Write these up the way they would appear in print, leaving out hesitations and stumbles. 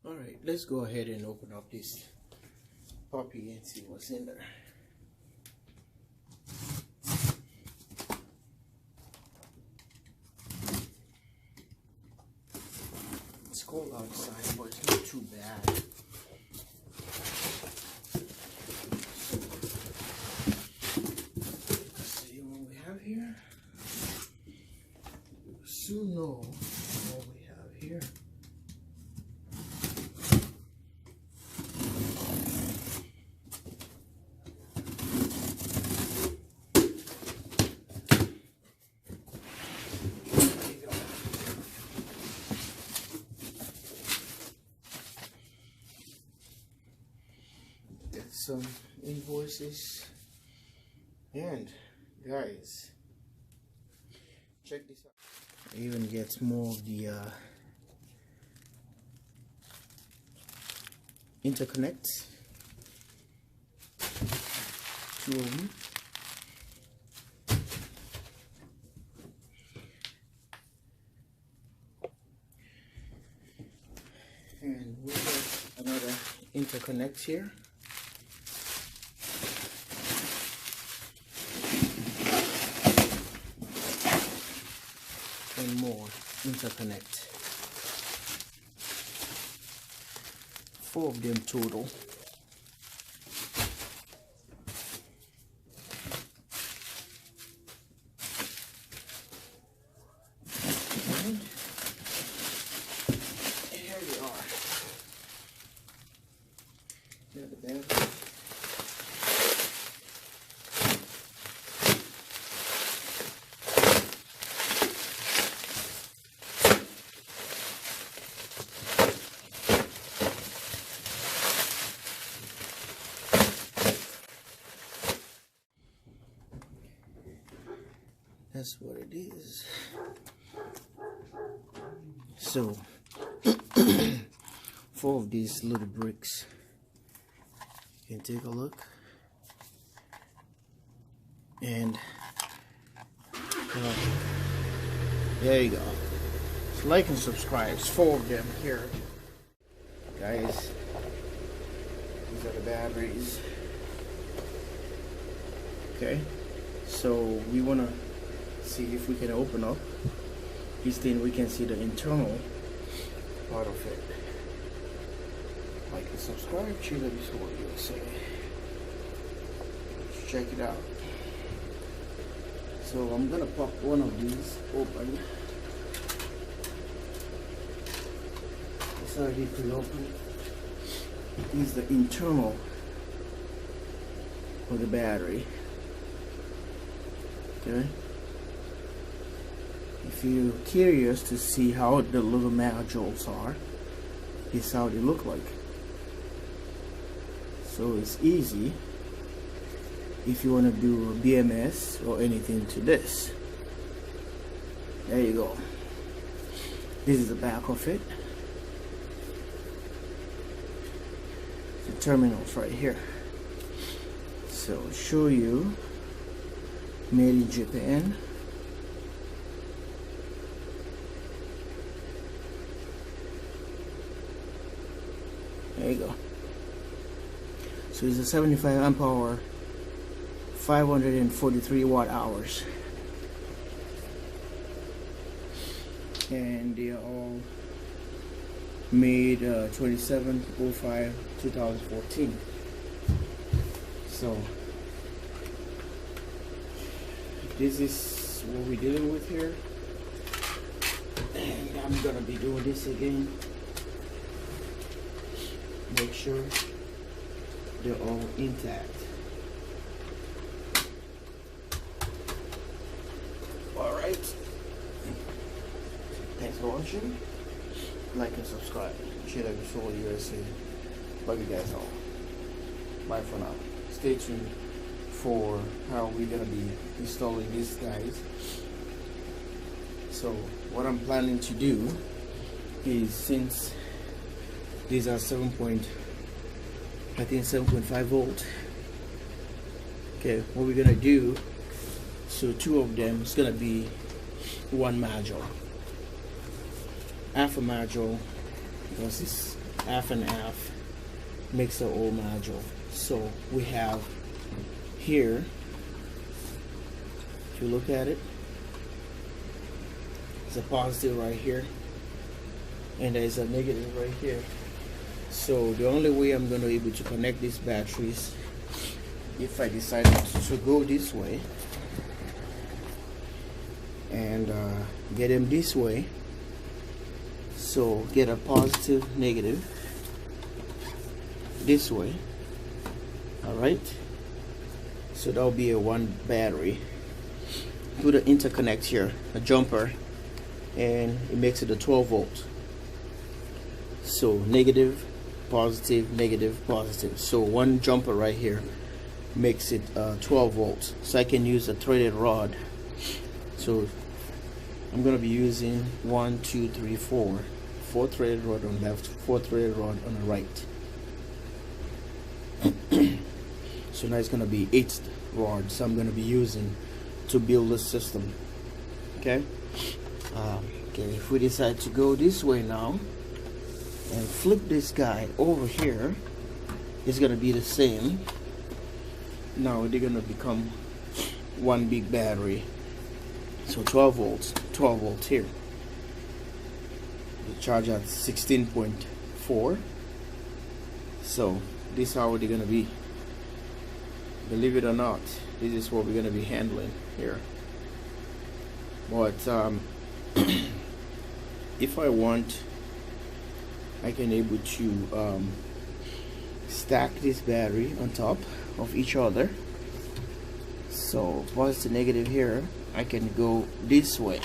Alright, let's go ahead and open up this puppy and see what's in there. It's cold outside, but it's not too bad. Let's see what we have here. You'll soon know what we have here. Some invoices, and guys, check this out. It even gets more of the interconnects, 2 of them. And we have another interconnect here. And more interconnect. 4 of them total. And here they are. Here the battery. That's what it is. So 4 of these little bricks. You can take a look. And there you go. So like and subscribe. It's 4 of them here. Guys, these are the batteries. Okay. So we wanna see if we can open up this thing. We can see the internal part of it. Like and subscribe, jwsolarusa. Let's check it out. So I'm gonna pop one of these open. It's already pre-opened. This is the internal of the battery. Okay. If you're curious to see how the little modules are, this is how they look like. So it's easy if you want to do a BMS or anything to this. There you go. This is the back of it. The terminals right here. So I'll show you. Made in Japan. There you go. So it's a 75 amp hour, 543 watt hours, and they are all made 27/05/2014. So this is what we're dealing with here, and I'm gonna be doing this again. Make sure they're all intact. Alright. Thanks for watching. Like and subscribe. jwsolarusa. Love you guys all. Bye for now. Stay tuned for how we're gonna be installing these guys. So what I'm planning to do is, since these are 7.5 volt. Okay, what we're gonna do, so 2 of them is gonna be 1 module. Half a module, because half and half makes the whole module. So we have here, if you look at it, it's a positive right here, and there's a negative right here. So the only way I'm going to be able to connect these batteries, if I decided to go this way and get them this way, so get a positive, negative this way. Alright, so that'll be a one battery. Put an interconnect here, a jumper, and it makes it a 12 volt. So negative, positive, negative, positive. So one jumper right here makes it 12 volts. So I can use a threaded rod. So I'm going to be using 1, 2, 3, 4 threaded rod on the left, 4 threaded rod on the right. So now it's going to be 8 rods I'm going to be using to build this system. Okay. Okay, if we decide to go this way now and flip this guy over here, it's going to be the same. Now they're going to become one big battery. So 12 volts here. The charge at 16.4. So this is how they're going to be. Believe it or not, this is what we're going to be handling here. But if I want, I can able to stack this battery on top of each other. So positive, negative here, I can go this way.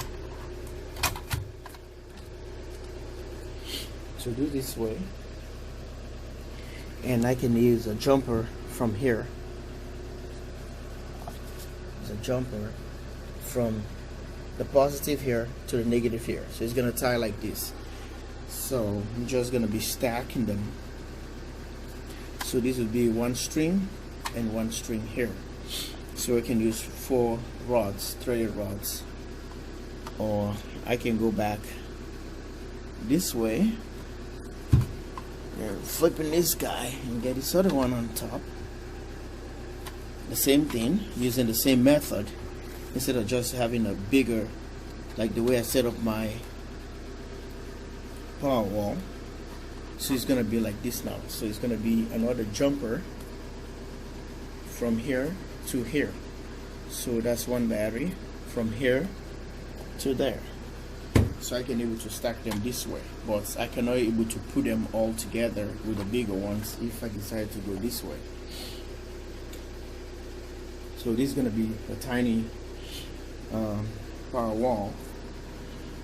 So do this way, and I can use a jumper from here. A jumper from the positive here to the negative here. So it's gonna tie like this. So I'm just gonna be stacking them. So this would be one string and one string here. So I can use 4 rods, threaded rods, or I can go back this way, flipping this guy and get this other one on top. The same thing, using the same method, instead of just having a bigger, like the way I set up my power wall. So it's gonna be like this now. So it's gonna be another jumper from here to here. So that's one battery from here to there. So I can able to stack them this way, but I cannot able to put them all together with the bigger ones if I decide to go this way. So this is going to be a tiny power wall,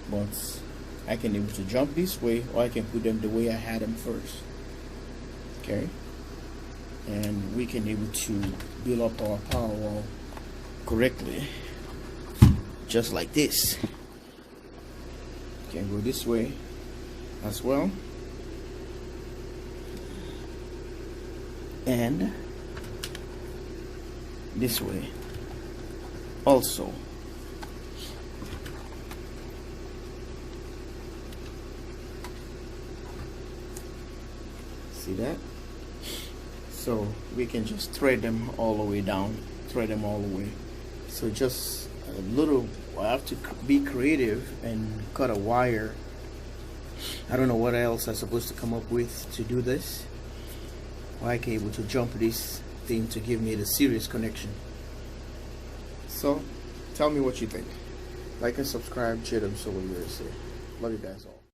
but I can able to jump this way, or I can put them the way I had them first. Okay, and we can able to build up our power wall correctly, just like this. Can go this way as well, and this way also. See that? So we can just thread them all the way down, thread them all the way. So just a little, I have to be creative and cut a wire. I don't know what else I'm supposed to come up with to do this. Or I can able to jump this thing to give me the serious connection. So tell me what you think. Like and subscribe, jwsolarusa. Love you guys all.